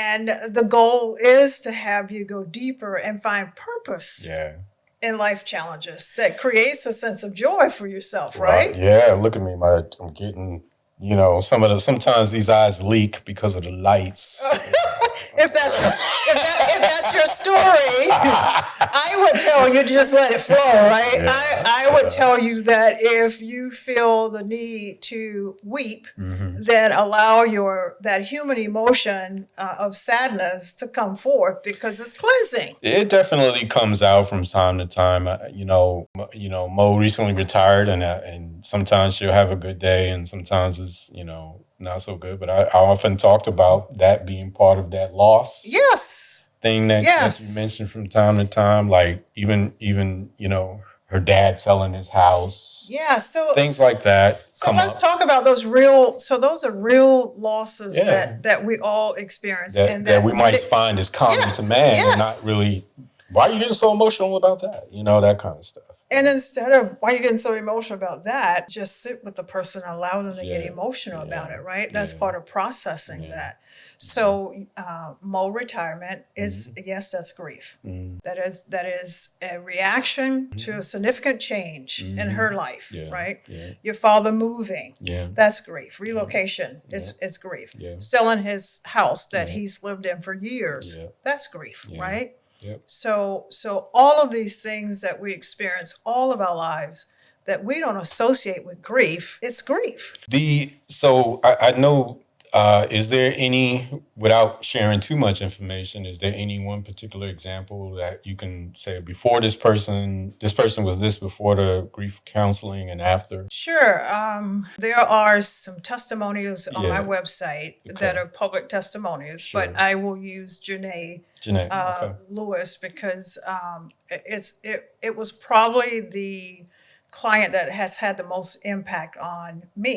And the goal is to have you go deeper and find purpose Yeah. in life challenges that creates a sense of joy for yourself, Right. right? Yeah. Look at me. I'm getting, sometimes these eyes leak because of the lights. If that's your story, I would tell you to just let it flow, right? Yeah. I would tell you that if you feel the need to weep, then allow that human emotion of sadness to come forth because it's cleansing. It definitely comes out from time to time. Mo recently retired, and sometimes she'll have a good day, and sometimes it's not so good. But I often talked about that being part of that loss Yes. thing that you Yes. mentioned from time to time, like even her dad selling his house, Yeah. things like that So come let's up. talk about those real. So those are real losses Yeah, that we all experience, and that we might find is common to yes, man, and not yes. really. Why are you getting so emotional about that? That kind of stuff. And instead of why you getting so emotional about that, just sit with the person and allow them to get Yeah, emotional about yeah, it, right? That's yeah, part of processing yeah. that. So Mo retirement is yes, that's grief. Mm, That is a reaction to a significant change in her life, yeah, right? yeah, Your father moving, yeah, that's grief. Relocation is grief. yeah, Selling his house that yeah, he's lived in for years, yeah, that's grief, yeah. right? Yep. So all of these things that we experience all of our lives that we don't associate with grief, it's grief. I know. Is there any, without sharing too much information, is there any one particular example that you can say before this person was this before the grief counseling and after? Sure. There are some testimonials on my Yeah. website that Okay. are public testimonials, Sure. but I will use Janae Okay. Lewis because it was probably the client that has had the most impact on me